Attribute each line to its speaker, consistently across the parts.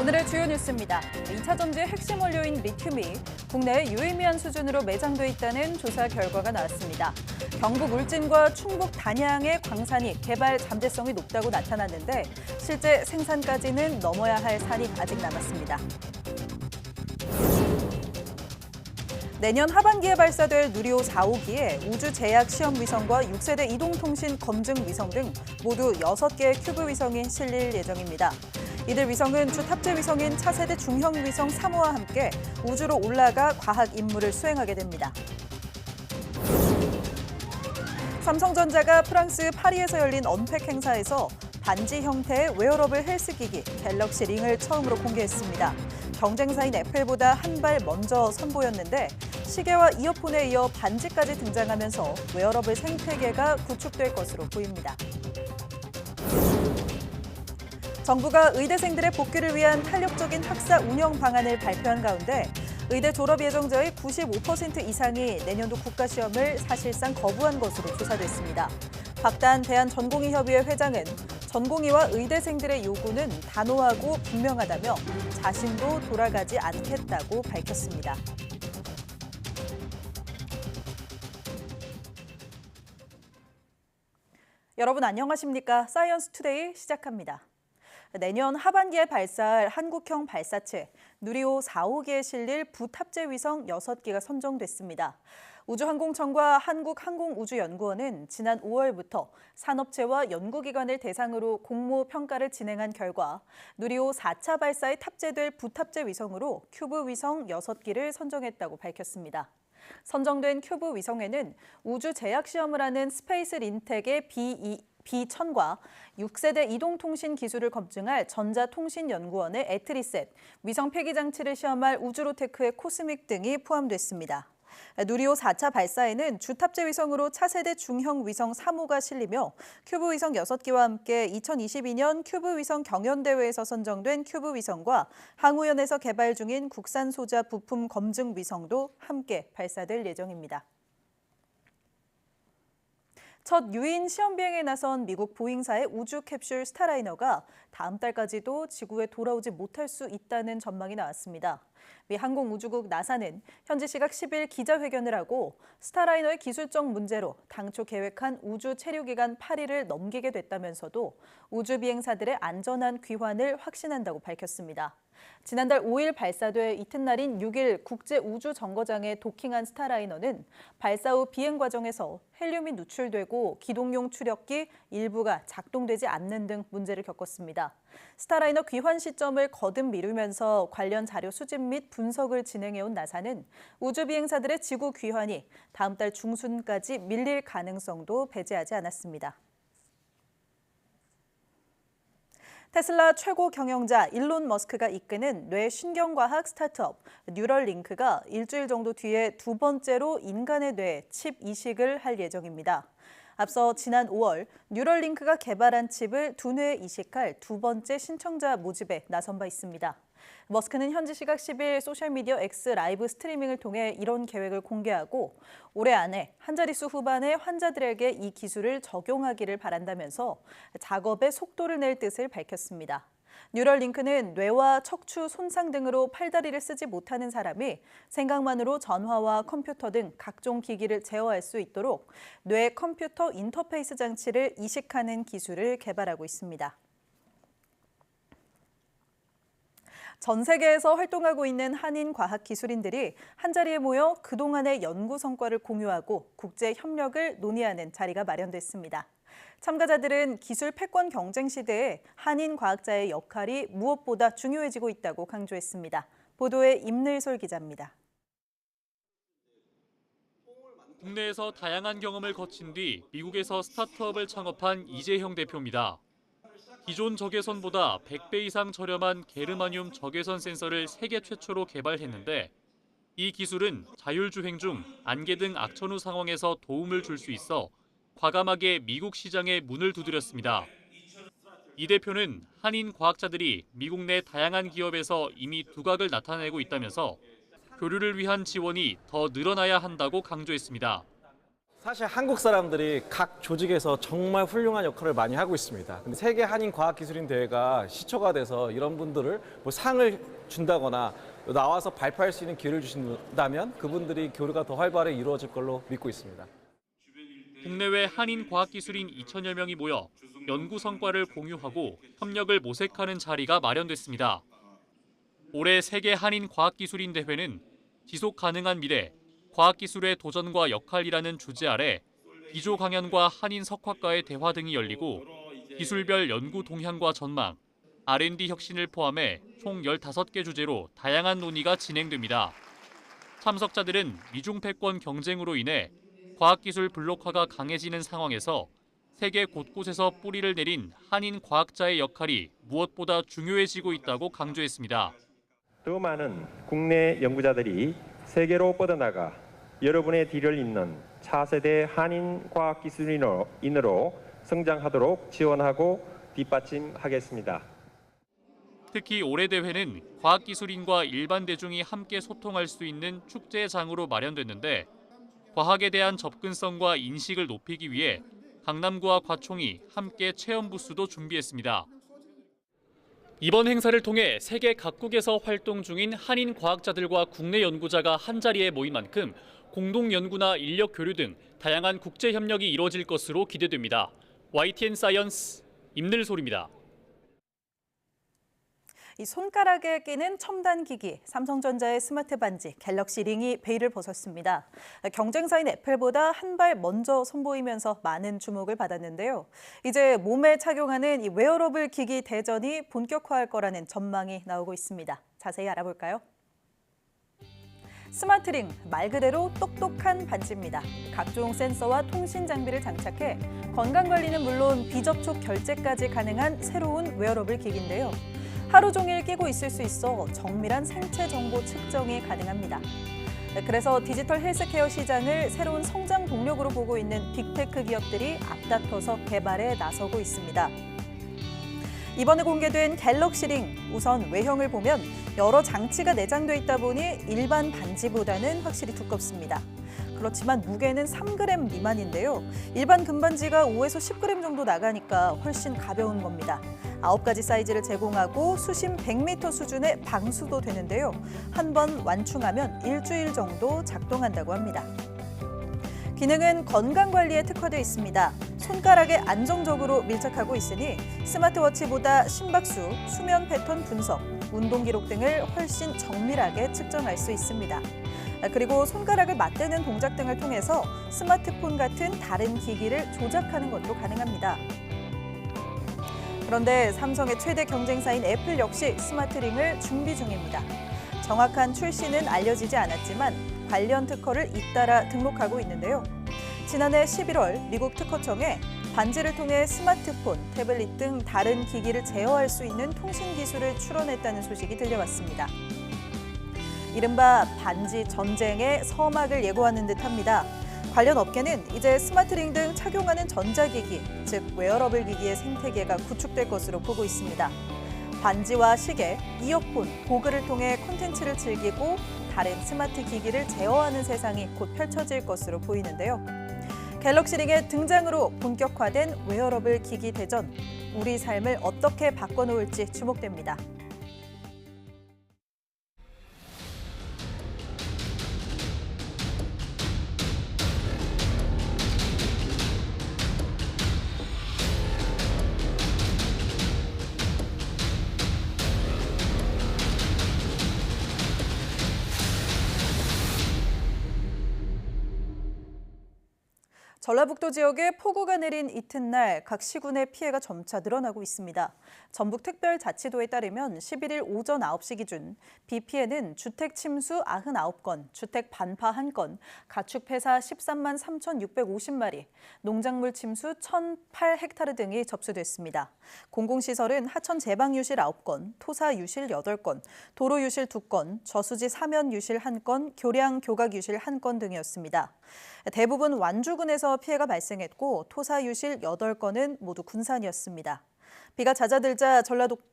Speaker 1: 오늘의 주요 뉴스입니다. 2차 전지의 핵심 원료인 리튬이 국내에 유의미한 수준으로 매장돼 있다는 조사 결과가 나왔습니다. 경북 울진과 충북 단양의 광산이 개발 잠재성이 높다고 나타났는데 실제 생산까지는 넘어야 할 산이 아직 남았습니다. 내년 하반기에 발사될 누리호 4호기에 우주 제약 시험 위성과 6세대 이동통신 검증 위성 등 모두 6개의 큐브 위성이 실릴 예정입니다. 이들 위성은 주 탑재 위성인 차세대 중형 위성 3호와 함께 우주로 올라가 과학 임무를 수행하게 됩니다. 삼성전자가 프랑스 파리에서 열린 언팩 행사에서 반지 형태의 웨어러블 헬스기기 갤럭시 링을 처음으로 공개했습니다. 경쟁사인 애플보다 한 발 먼저 선보였는데 시계와 이어폰에 이어 반지까지 등장하면서 웨어러블 생태계가 구축될 것으로 보입니다. 정부가 의대생들의 복귀를 위한 탄력적인 학사 운영 방안을 발표한 가운데 의대 졸업 예정자의 95% 이상이 내년도 국가시험을 사실상 거부한 것으로 조사됐습니다. 박단 대한전공의협의회 회장은 전공의와 의대생들의 요구는 단호하고 분명하다며 자신도 돌아가지 않겠다고 밝혔습니다. 여러분 안녕하십니까? 사이언스 투데이 시작합니다. 내년 하반기에 발사할 한국형 발사체 누리호 4호기에 실릴 부탑재 위성 6기가 선정됐습니다. 우주항공청과 한국항공우주연구원은 지난 5월부터 산업체와 연구기관을 대상으로 공모 평가를 진행한 결과 누리호 4차 발사에 탑재될 부탑재 위성으로 큐브 위성 6기를 선정했다고 밝혔습니다. 선정된 큐브 위성에는 우주 제약 시험을 하는 스페이스 린텍의 B1000과 6세대 이동통신 기술을 검증할 전자통신연구원의 에트리셋, 위성 폐기장치를 시험할 우주로테크의 코스믹 등이 포함됐습니다. 누리호 4차 발사에는 주탑재 위성으로 차세대 중형 위성 3호가 실리며 큐브 위성 6기와 함께 2022년 큐브 위성 경연대회에서 선정된 큐브 위성과 항우연에서 개발 중인 국산 소자 부품 검증 위성도 함께 발사될 예정입니다. 첫 유인 시험 비행에 나선 미국 보잉사의 우주 캡슐 스타라이너가 다음 달까지도 지구에 돌아오지 못할 수 있다는 전망이 나왔습니다. 미 항공우주국 나사는 현지 시각 10일 기자회견을 하고 스타라이너의 기술적 문제로 당초 계획한 우주 체류기간 8일을 넘기게 됐다면서도 우주 비행사들의 안전한 귀환을 확신한다고 밝혔습니다. 지난달 5일 발사돼 이튿날인 6일 국제우주정거장에 도킹한 스타라이너는 발사 후 비행 과정에서 헬륨이 누출되고 기동용 추력기 일부가 작동되지 않는 등 문제를 겪었습니다. 스타라이너 귀환 시점을 거듭 미루면서 관련 자료 수집 및 분석을 진행해온 나사는 우주 비행사들의 지구 귀환이 다음 달 중순까지 밀릴 가능성도 배제하지 않았습니다. 테슬라 최고 경영자 일론 머스크가 이끄는 뇌신경과학 스타트업 뉴럴링크가 일주일 정도 뒤에 두 번째로 인간의 뇌에 칩 이식을 할 예정입니다. 앞서 지난 5월 뉴럴링크가 개발한 칩을 두 뇌에 이식할 두 번째 신청자 모집에 나선 바 있습니다. 머스크는 현지 시각 10일 소셜미디어 X 라이브 스트리밍을 통해 이런 계획을 공개하고 올해 안에 한 자릿수 후반의 환자들에게 이 기술을 적용하기를 바란다면서 작업에 속도를 낼 뜻을 밝혔습니다. 뉴럴링크는 뇌와 척추 손상 등으로 팔다리를 쓰지 못하는 사람이 생각만으로 전화와 컴퓨터 등 각종 기기를 제어할 수 있도록 뇌 컴퓨터 인터페이스 장치를 이식하는 기술을 개발하고 있습니다. 전 세계에서 활동하고 있는 한인 과학 기술인들이 한자리에 모여 그동안의 연구 성과를 공유하고 국제 협력을 논의하는 자리가 마련됐습니다. 참가자들은 기술 패권 경쟁 시대에 한인 과학자의 역할이 무엇보다 중요해지고 있다고 강조했습니다. 보도에 임늘솔 기자입니다.
Speaker 2: 국내에서 다양한 경험을 거친 뒤 미국에서 스타트업을 창업한 이재형 대표입니다. 기존 적외선보다 100배 이상 저렴한 게르마늄 적외선 센서를 세계 최초로 개발했는데 이 기술은 자율주행 중 안개 등 악천후 상황에서 도움을 줄 수 있어 과감하게 미국 시장에 문을 두드렸습니다. 이 대표는 한인 과학자들이 미국 내 다양한 기업에서 이미 두각을 나타내고 있다면서 교류를 위한 지원이 더 늘어나야 한다고 강조했습니다.
Speaker 3: 사실 한국 사람들이 각 조직에서 정말 훌륭한 역할을 많이 하고 있습니다. 근데 세계 한인 과학기술인 대회가 시초가 돼서 이런 분들을 뭐 상을 준다거나 나와서 발표할 수 있는 기회를 주신다면 그분들이 교류가 더 활발하게 이루어질 걸로 믿고 있습니다.
Speaker 2: 국내외 한인 과학기술인 2천여 명이 모여 연구 성과를 공유하고 협력을 모색하는 자리가 마련됐습니다. 올해 세계 한인 과학기술인 대회는 지속 가능한 미래, 과학기술의 도전과 역할이라는 주제 아래 기조 강연과 한인 석학과의 대화 등이 열리고 기술별 연구 동향과 전망, R&D 혁신을 포함해 총 15개 주제로 다양한 논의가 진행됩니다. 참석자들은 미중 패권 경쟁으로 인해 과학기술 블록화가 강해지는 상황에서 세계 곳곳에서 뿌리를 내린 한인 과학자의 역할이 무엇보다 중요해지고 있다고 강조했습니다.
Speaker 4: 더 많은 국내 연구자들이 세계로 뻗어나가 여러분의 뒤를 잇는 차세대 한인 과학기술인으로 성장하도록 지원하고 뒷받침하겠습니다.
Speaker 2: 특히 올해 대회는 과학기술인과 일반 대중이 함께 소통할 수 있는 축제장으로 마련됐는데 과학에 대한 접근성과 인식을 높이기 위해 강남구와 과총이 함께 체험 부스도 준비했습니다. 이번 행사를 통해 세계 각국에서 활동 중인 한인 과학자들과 국내 연구자가 한자리에 모인 만큼 공동 연구나 인력 교류 등 다양한 국제 협력이 이루어질 것으로 기대됩니다. YTN 사이언스 임늘솔입니다.
Speaker 1: 이 손가락에 끼는 첨단 기기, 삼성전자의 스마트 반지 갤럭시 링이 베일을 벗었습니다. 경쟁사인 애플보다 한 발 먼저 선보이면서 많은 주목을 받았는데요. 이제 몸에 착용하는 이 웨어러블 기기 대전이 본격화할 거라는 전망이 나오고 있습니다. 자세히 알아볼까요? 스마트링, 말 그대로 똑똑한 반지입니다. 각종 센서와 통신 장비를 장착해 건강관리는 물론 비접촉 결제까지 가능한 새로운 웨어러블 기기인데요. 하루 종일 끼고 있을 수 있어 정밀한 생체 정보 측정이 가능합니다. 그래서 디지털 헬스케어 시장을 새로운 성장 동력으로 보고 있는 빅테크 기업들이 앞다퉈서 개발에 나서고 있습니다. 이번에 공개된 갤럭시 링, 우선 외형을 보면 여러 장치가 내장돼 있다 보니 일반 반지보다는 확실히 두껍습니다. 그렇지만 무게는 3g 미만인데요. 일반 금반지가 5에서 10g 정도 나가니까 훨씬 가벼운 겁니다. 9가지 사이즈를 제공하고 수심 100m 수준의 방수도 되는데요. 한 번 완충하면 일주일 정도 작동한다고 합니다. 기능은 건강관리에 특화되어 있습니다. 손가락에 안정적으로 밀착하고 있으니 스마트워치보다 심박수, 수면 패턴 분석, 운동 기록 등을 훨씬 정밀하게 측정할 수 있습니다. 그리고 손가락을 맞대는 동작 등을 통해서 스마트폰 같은 다른 기기를 조작하는 것도 가능합니다. 그런데 삼성의 최대 경쟁사인 애플 역시 스마트링을 준비 중입니다. 정확한 출시는 알려지지 않았지만 관련 특허를 잇따라 등록하고 있는데요. 지난해 11월 미국 특허청에 반지를 통해 스마트폰, 태블릿 등 다른 기기를 제어할 수 있는 통신 기술을 출원했다는 소식이 들려왔습니다. 이른바 반지 전쟁의 서막을 예고하는 듯합니다. 관련 업계는 이제 스마트링 등 착용하는 전자기기, 즉 웨어러블 기기의 생태계가 구축될 것으로 보고 있습니다. 반지와 시계, 이어폰, 고글을 통해 콘텐츠를 즐기고 다른 스마트 기기를 제어하는 세상이 곧 펼쳐질 것으로 보이는데요. 갤럭시 링의 등장으로 본격화된 웨어러블 기기 대전, 우리 삶을 어떻게 바꿔놓을지 주목됩니다. 전라북도 지역에 폭우가 내린 이튿날 각 시군의 피해가 점차 늘어나고 있습니다. 전북특별자치도에 따르면 11일 오전 9시 기준 비 피해는 주택 침수 99건, 주택 반파 1건, 가축 폐사 13만 3,650마리, 농작물 침수 1,008헥타르 등이 접수됐습니다. 공공시설은 하천 제방 유실 9건, 토사 유실 8건, 도로 유실 2건, 저수지 사면 유실 1건, 교량 교각 유실 1건 등이었습니다. 대부분 완주군에서 피해가 발생했고 토사 유실 8건은 모두 군산이었습니다. 비가 잦아들자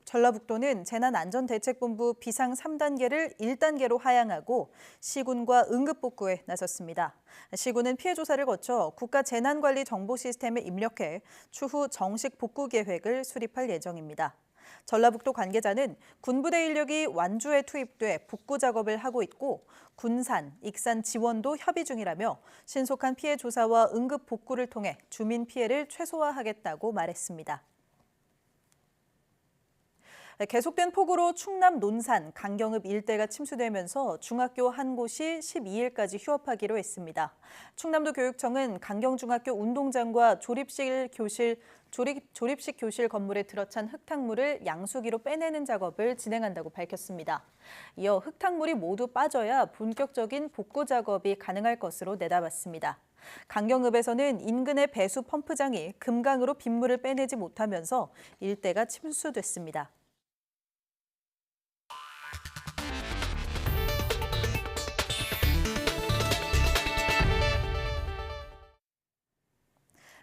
Speaker 1: 전라북도는 재난안전대책본부 비상 3단계를 1단계로 하향하고 시군과 응급복구에 나섰습니다. 시군은 피해 조사를 거쳐 국가재난관리정보시스템에 입력해 추후 정식 복구 계획을 수립할 예정입니다. 전라북도 관계자는 군부대 인력이 완주에 투입돼 복구 작업을 하고 있고 군산, 익산 지원도 협의 중이라며 신속한 피해 조사와 응급 복구를 통해 주민 피해를 최소화하겠다고 말했습니다. 계속된 폭우로 충남 논산, 강경읍 일대가 침수되면서 중학교 한 곳이 12일까지 휴업하기로 했습니다. 충남도 교육청은 강경중학교 운동장과 조립식 교실 건물에 들어찬 흙탕물을 양수기로 빼내는 작업을 진행한다고 밝혔습니다. 이어 흙탕물이 모두 빠져야 본격적인 복구 작업이 가능할 것으로 내다봤습니다. 강경읍에서는 인근의 배수 펌프장이 금강으로 빗물을 빼내지 못하면서 일대가 침수됐습니다.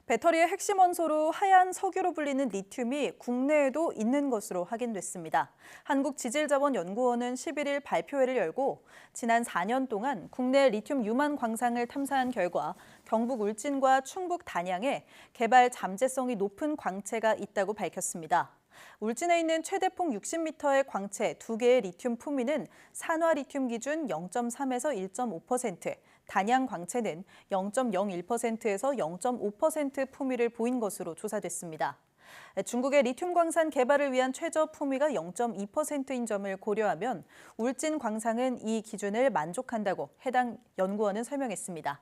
Speaker 1: 배터리의 핵심 원소로 하얀 석유로 불리는 리튬이 국내에도 있는 것으로 확인됐습니다. 한국지질자원연구원은 11일 발표회를 열고 지난 4년 동안 국내 리튬 유망 광상을 탐사한 결과 경북 울진과 충북 단양에 개발 잠재성이 높은 광채가 있다고 밝혔습니다. 울진에 있는 최대폭 60m의 광채 2개의 리튬 품위는 산화 리튬 기준 0.3에서 1.5%, 단양 광채는 0.01%에서 0.5% 품위를 보인 것으로 조사됐습니다. 중국의 리튬 광산 개발을 위한 최저 품위가 0.2%인 점을 고려하면 울진 광상은 이 기준을 만족한다고 해당 연구원은 설명했습니다.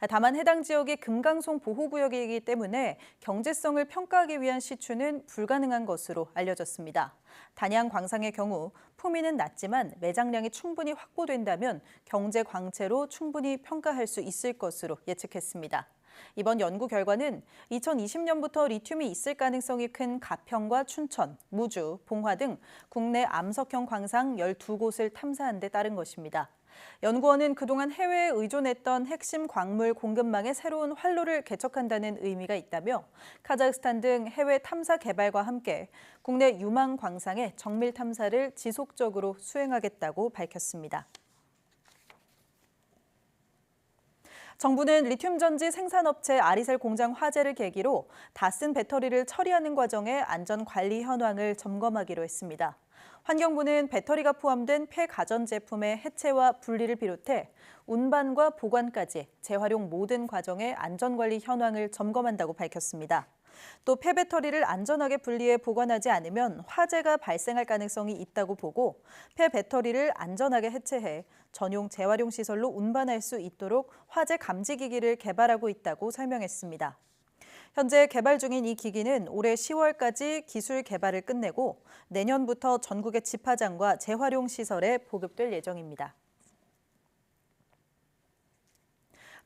Speaker 1: 다만 해당 지역이 금강송 보호구역이기 때문에 경제성을 평가하기 위한 시추는 불가능한 것으로 알려졌습니다. 단양 광상의 경우 품위는 낮지만 매장량이 충분히 확보된다면 경제 광채로 충분히 평가할 수 있을 것으로 예측했습니다. 이번 연구 결과는 2020년부터 리튬이 있을 가능성이 큰 가평과 춘천, 무주, 봉화 등 국내 암석형 광상 12곳을 탐사한 데 따른 것입니다. 연구원은 그동안 해외에 의존했던 핵심 광물 공급망의 새로운 활로를 개척한다는 의미가 있다며 카자흐스탄 등 해외 탐사 개발과 함께 국내 유망 광상의 정밀 탐사를 지속적으로 수행하겠다고 밝혔습니다. 정부는 리튬 전지 생산업체 아리셀 공장 화재를 계기로 다 쓴 배터리를 처리하는 과정의 안전 관리 현황을 점검하기로 했습니다. 환경부는 배터리가 포함된 폐가전제품의 해체와 분리를 비롯해 운반과 보관까지 재활용 모든 과정의 안전관리 현황을 점검한다고 밝혔습니다. 또 폐배터리를 안전하게 분리해 보관하지 않으면 화재가 발생할 가능성이 있다고 보고 폐배터리를 안전하게 해체해 전용 재활용 시설로 운반할 수 있도록 화재 감지 기기를 개발하고 있다고 설명했습니다. 현재 개발 중인 이 기기는 올해 10월까지 기술 개발을 끝내고 내년부터 전국의 집화장과 재활용 시설에 보급될 예정입니다.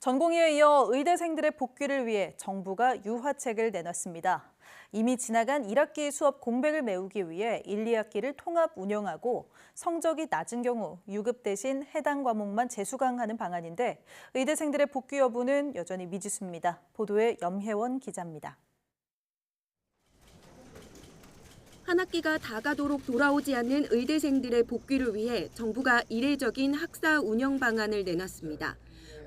Speaker 1: 전공의에 이어 의대생들의 복귀를 위해 정부가 유화책을 내놨습니다. 이미 지나간 1학기 수업 공백을 메우기 위해 1, 2학기를 통합 운영하고 성적이 낮은 경우 유급 대신 해당 과목만 재수강하는 방안인데 의대생들의 복귀 여부는 여전히 미지수입니다. 보도에 염혜원 기자입니다.
Speaker 5: 한 학기가 다 가도록 돌아오지 않는 의대생들의 복귀를 위해 정부가 이례적인 학사 운영 방안을 내놨습니다.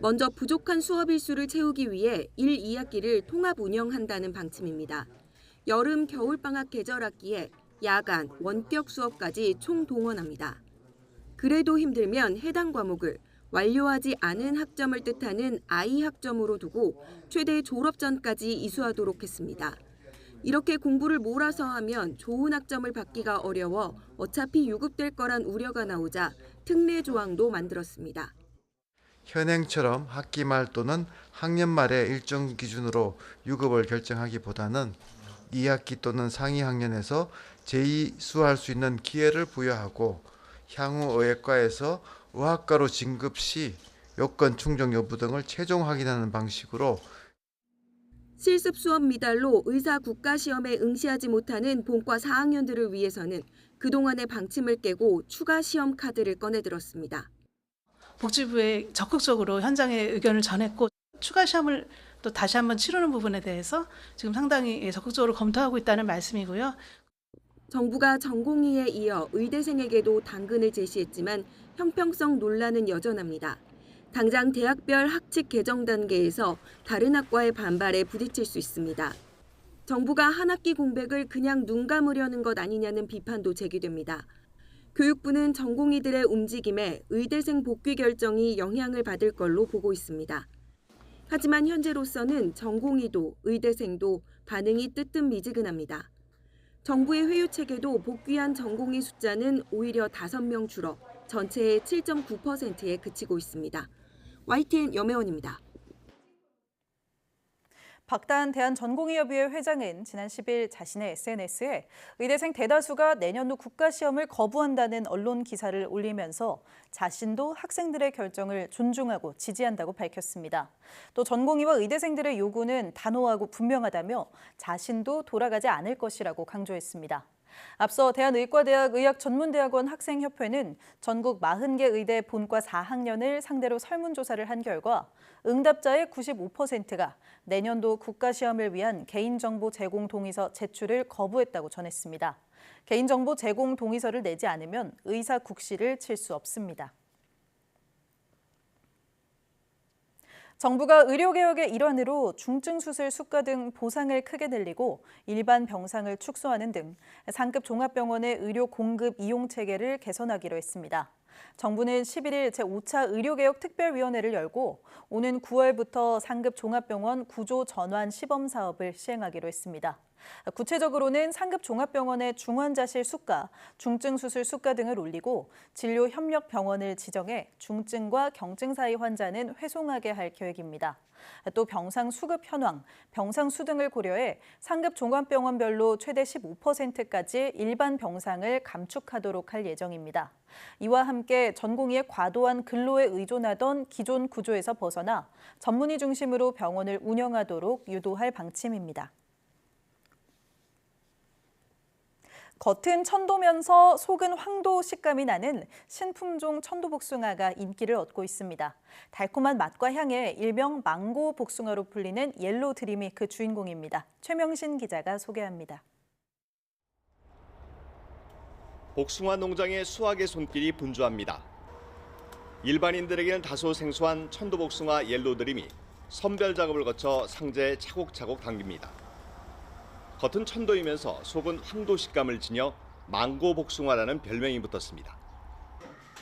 Speaker 5: 먼저 부족한 수업 일수를 채우기 위해 1, 2학기를 통합 운영한다는 방침입니다. 여름, 겨울방학 계절 학기에 야간, 원격 수업까지 총동원합니다. 그래도 힘들면 해당 과목을 완료하지 않은 학점을 뜻하는 I 학점으로 두고 최대 졸업 전까지 이수하도록 했습니다. 이렇게 공부를 몰아서 하면 좋은 학점을 받기가 어려워 어차피 유급될 거란 우려가 나오자 특례 조항도 만들었습니다.
Speaker 6: 현행처럼 학기 말 또는 학년 말에 일정 기준으로 유급을 결정하기보다는 2학기 또는 상위 학년에서 재이수할 수 있는 기회를 부여하고 향후 의학과에서 의학과로 진급 시 요건 충족 여부 등을 최종 확인하는 방식으로
Speaker 5: 실습 수업 미달로 의사 국가시험에 응시하지 못하는 본과 4학년들을 위해서는 그동안의 방침을 깨고 추가 시험 카드를 꺼내들었습니다.
Speaker 7: 복지부에 적극적으로 현장에 의견을 전했고 추가 시험을 또 다시 한번 치르는 부분에 대해서 지금 상당히 적극적으로 검토하고 있다는 말씀이고요.
Speaker 5: 정부가 전공의에 이어 의대생에게도 당근을 제시했지만 형평성 논란은 여전합니다. 당장 대학별 학칙 개정 단계에서 다른 학과의 반발에 부딪힐 수 있습니다. 정부가 한 학기 공백을 그냥 눈 감으려는 것 아니냐는 비판도 제기됩니다. 교육부는 전공의들의 움직임에 의대생 복귀 결정이 영향을 받을 걸로 보고 있습니다. 하지만 현재로서는 전공의도 의대생도 반응이 뜨뜻미지근합니다. 정부의 회유책에도 복귀한 전공의 숫자는 오히려 5명 줄어 전체의 7.9%에 그치고 있습니다. YTN 염혜원입니다.
Speaker 1: 박다한 대한전공의협의회 회장은 지난 10일 자신의 SNS에 의대생 대다수가 내년도 국가시험을 거부한다는 언론 기사를 올리면서 자신도 학생들의 결정을 존중하고 지지한다고 밝혔습니다. 또 전공의와 의대생들의 요구는 단호하고 분명하다며 자신도 돌아가지 않을 것이라고 강조했습니다. 앞서 대한의과대학 의학전문대학원 학생협회는 전국 40개 의대 본과 4학년을 상대로 설문조사를 한 결과 응답자의 95%가 내년도 국가시험을 위한 개인정보 제공 동의서 제출을 거부했다고 전했습니다. 개인정보 제공 동의서를 내지 않으면 의사 국시를 칠 수 없습니다. 정부가 의료개혁의 일환으로 중증수술 수가 등 보상을 크게 늘리고 일반 병상을 축소하는 등 상급 종합병원의 의료 공급 이용 체계를 개선하기로 했습니다. 정부는 11일 제5차 의료개혁 특별위원회를 열고 오는 9월부터 상급 종합병원 구조 전환 시범 사업을 시행하기로 했습니다. 구체적으로는 상급 종합병원의 중환자실 수가, 중증수술 수가 등을 올리고 진료협력병원을 지정해 중증과 경증 사이 환자는 회송하게 할 계획입니다. 또 병상 수급 현황, 병상 수 등을 고려해 상급 종합병원별로 최대 15%까지 일반 병상을 감축하도록 할 예정입니다. 이와 함께 전공의의 과도한 근로에 의존하던 기존 구조에서 벗어나 전문의 중심으로 병원을 운영하도록 유도할 방침입니다. 겉은 천도면서 속은 황도 식감이 나는 신품종 천도복숭아가 인기를 얻고 있습니다. 달콤한 맛과 향에 일명 망고 복숭아로 불리는 옐로 드림이 그 주인공입니다. 최명신 기자가 소개합니다.
Speaker 8: 복숭아 농장의 수확의 손길이 분주합니다. 일반인들에게는 다소 생소한 천도복숭아 옐로 드림이 선별 작업을 거쳐 상자에 차곡차곡 담깁니다. 겉은 천도이면서 속은 황도 식감을 지녀 망고 복숭아라는 별명이 붙었습니다.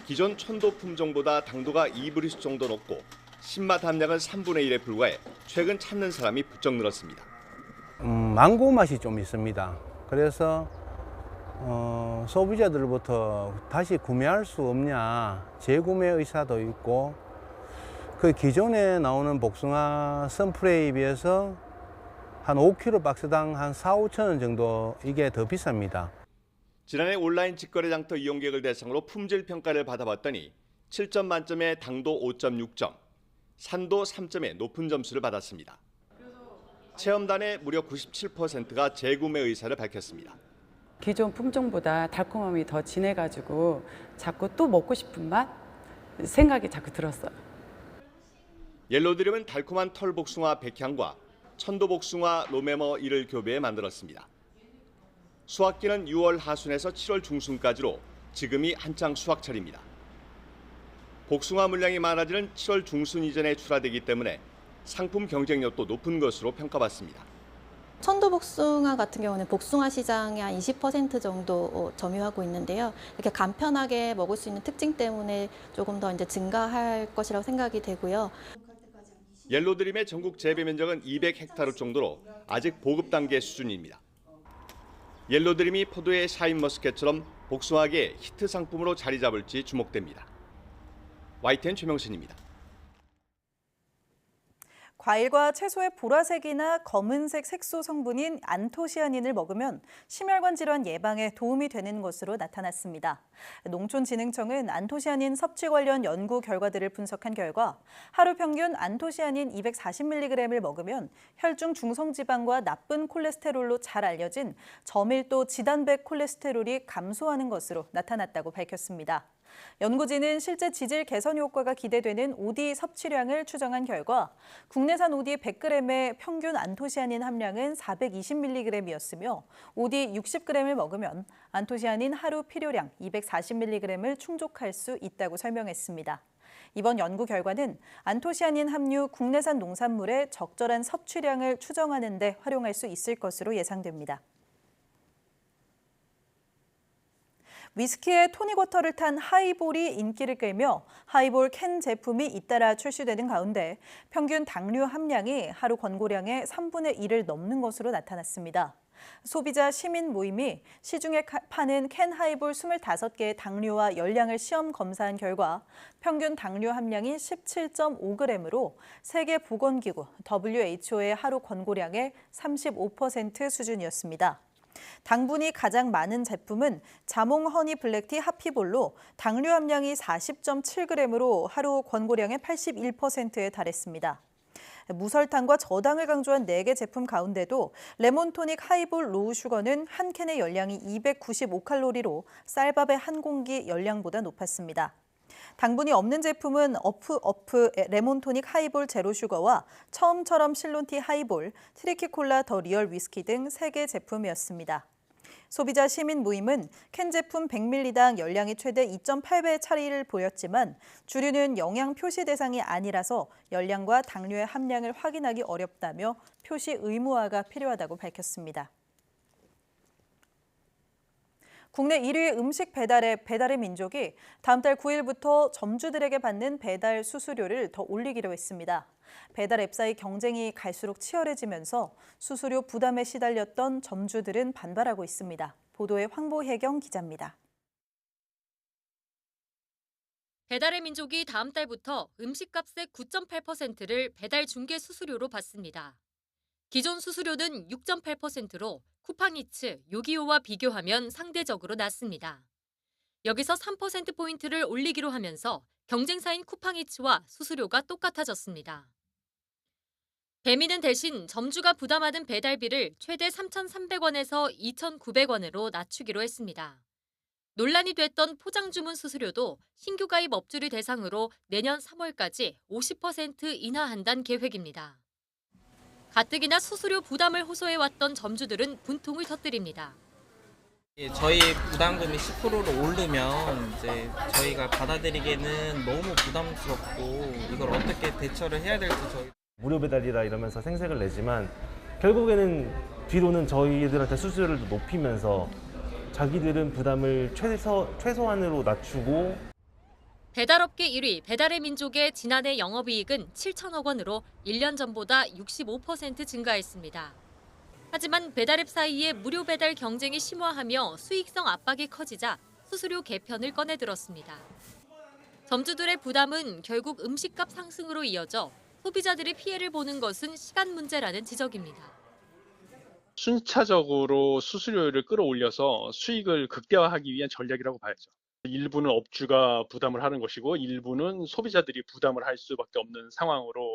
Speaker 8: 기존 천도 품종보다 당도가 2브리스 정도 높고 신맛 함량은 3분의 1에 불과해 최근 찾는 사람이 부쩍 늘었습니다.
Speaker 9: 망고 맛이 좀 있습니다. 그래서 소비자들부터 다시 구매할 수 없냐 재구매 의사도 있고 그 기존에 나오는 복숭아 선프레이에 비해서 한 5kg 박스당 한 4~5천 원 정도 이게 더 비쌉니다.
Speaker 8: 지난해 온라인 직거래 장터 이용객을 대상으로 품질 평가를 받아봤더니 7점 만점에 당도 5.6점, 산도 3점의 높은 점수를 받았습니다. 체험단의 무려 97%가 재구매 의사를 밝혔습니다.
Speaker 10: 기존 품종보다 달콤함이 더 진해가지고 자꾸 또 먹고 싶은 맛 생각이 자꾸 들었어요.
Speaker 8: 옐로드림은 달콤한 털복숭아 백향과 천도복숭아 로메머 이를 교배해 만들었습니다. 수확기는 6월 하순에서 7월 중순까지로 지금이 한창 수확철입니다. 복숭아 물량이 많아지는 7월 중순 이전에 출하되기 때문에 상품 경쟁력도 높은 것으로 평가받습니다.
Speaker 11: 천도복숭아 같은 경우는 복숭아 시장의 한 20% 정도 점유하고 있는데요. 이렇게 간편하게 먹을 수 있는 특징 때문에 조금 더 이제 증가할 것이라고 생각이 되고요.
Speaker 8: 옐로드림의 전국 재배 면적은 200헥타르 정도로 아직 보급 단계 수준입니다. 옐로드림이 포도의 샤인머스켓처럼 복숭아계의 히트 상품으로 자리 잡을지 주목됩니다. YTN 최명신입니다.
Speaker 1: 과일과 채소의 보라색이나 검은색 색소 성분인 안토시아닌을 먹으면 심혈관 질환 예방에 도움이 되는 것으로 나타났습니다. 농촌진흥청은 안토시아닌 섭취 관련 연구 결과들을 분석한 결과 하루 평균 안토시아닌 240mg을 먹으면 혈중 중성지방과 나쁜 콜레스테롤로 잘 알려진 저밀도 지단백 콜레스테롤이 감소하는 것으로 나타났다고 밝혔습니다. 연구진은 실제 지질 개선 효과가 기대되는 오디 섭취량을 추정한 결과 국내산 오디 100g의 평균 안토시아닌 함량은 420mg이었으며 오디 60g을 먹으면 안토시아닌 하루 필요량 240mg을 충족할 수 있다고 설명했습니다. 이번 연구 결과는 안토시아닌 함유 국내산 농산물의 적절한 섭취량을 추정하는 데 활용할 수 있을 것으로 예상됩니다. 위스키에 토닉워터를 탄 하이볼이 인기를 끌며 하이볼 캔 제품이 잇따라 출시되는 가운데 평균 당류 함량이 하루 권고량의 3분의 1을 넘는 것으로 나타났습니다. 소비자 시민 모임이 시중에 파는 캔 하이볼 25개의 당류와 열량을 시험 검사한 결과 평균 당류 함량이 17.5g으로 세계보건기구 WHO의 하루 권고량의 35% 수준이었습니다. 당분이 가장 많은 제품은 자몽 허니 블랙티 하피볼로 당류 함량이 40.7g으로 하루 권고량의 81%에 달했습니다. 무설탕과 저당을 강조한 4개 제품 가운데도 레몬토닉 하이볼 로우 슈거는 한 캔의 열량이 295칼로리로 쌀밥의 한 공기 열량보다 높았습니다. 당분이 없는 제품은 어프 레몬토닉 하이볼 제로 슈거와 처음처럼 실론티 하이볼, 트리키콜라 더 리얼 위스키 등 3개 제품이었습니다. 소비자 시민 모임은 캔 제품 100ml당 열량이 최대 2.8배 차이를 보였지만 주류는 영양 표시 대상이 아니라서 열량과 당류의 함량을 확인하기 어렵다며 표시 의무화가 필요하다고 밝혔습니다. 국내 1위 음식 배달의 배달의 민족이 다음 달 9일부터 점주들에게 받는 배달 수수료를 더 올리기로 했습니다. 배달 앱사의 경쟁이 갈수록 치열해지면서 수수료 부담에 시달렸던 점주들은 반발하고 있습니다. 보도에 황보혜경 기자입니다.
Speaker 12: 배달의 민족이 다음 달부터 음식값의 9.8%를 배달 중개 수수료로 받습니다. 기존 수수료는 6.8%로 쿠팡이츠, 요기요와 비교하면 상대적으로 낮습니다. 여기서 3%포인트를 올리기로 하면서 경쟁사인 쿠팡이츠와 수수료가 똑같아졌습니다. 배민은 대신 점주가 부담하는 배달비를 최대 3,300원에서 2,900원으로 낮추기로 했습니다. 논란이 됐던 포장주문 수수료도 신규 가입 업주를 대상으로 내년 3월까지 50% 인하한다는 계획입니다. 가뜩이나 수수료 부담을 호소해왔던 점주들은 분통을 터뜨립니다.
Speaker 13: 저희 부담금이 10%로 오르면 이제 저희가 받아들이기에는 너무 부담스럽고 이걸 어떻게 대처를 해야 될지
Speaker 14: 무료 배달이라 이러면서 생색을 내지만 결국에는 뒤로는 저희들한테 수수료를 높이면서 자기들은 부담을 최소한으로 낮추고
Speaker 12: 배달업계 1위 배달의 민족의 지난해 영업이익은 7천억 원으로 1년 전보다 65% 증가했습니다. 하지만 배달앱 사이에 무료 배달 경쟁이 심화하며 수익성 압박이 커지자 수수료 개편을 꺼내들었습니다. 점주들의 부담은 결국 음식값 상승으로 이어져 소비자들이 피해를 보는 것은 시간 문제라는 지적입니다.
Speaker 15: 순차적으로 수수료를 끌어올려서 수익을 극대화하기 위한 전략이라고 봐야죠. 일부는 업주가 부담을 하는 것이고 일부는 소비자들이 부담을 할 수밖에 없는 상황으로.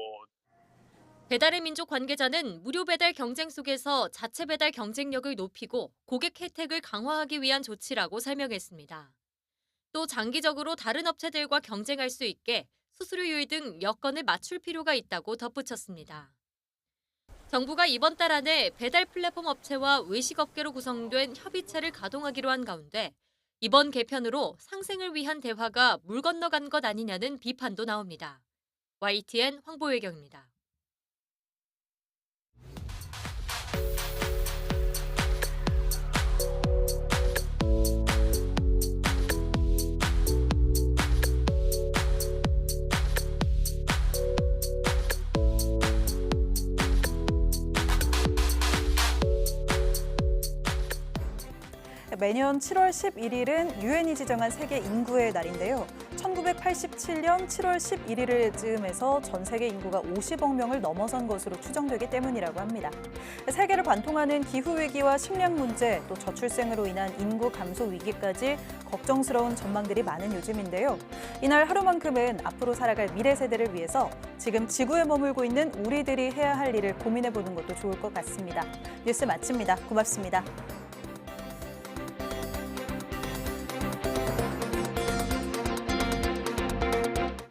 Speaker 12: 배달의 민족 관계자는 무료 배달 경쟁 속에서 자체 배달 경쟁력을 높이고 고객 혜택을 강화하기 위한 조치라고 설명했습니다. 또 장기적으로 다른 업체들과 경쟁할 수 있게 수수료율 등 여건을 맞출 필요가 있다고 덧붙였습니다. 정부가 이번 달 안에 배달 플랫폼 업체와 외식업계로 구성된 협의체를 가동하기로 한 가운데 이번 개편으로 상생을 위한 대화가 물 건너간 것 아니냐는 비판도 나옵니다. YTN 황보혜경입니다.
Speaker 1: 매년 7월 11일은 유엔이 지정한 세계 인구의 날인데요. 1987년 7월 11일을 즈음해서 전 세계 인구가 50억 명을 넘어선 것으로 추정되기 때문이라고 합니다. 세계를 관통하는 기후위기와 식량 문제, 또 저출생으로 인한 인구 감소 위기까지 걱정스러운 전망들이 많은 요즘인데요. 이날 하루만큼은 앞으로 살아갈 미래 세대를 위해서 지금 지구에 머물고 있는 우리들이 해야 할 일을 고민해보는 것도 좋을 것 같습니다. 뉴스 마칩니다. 고맙습니다.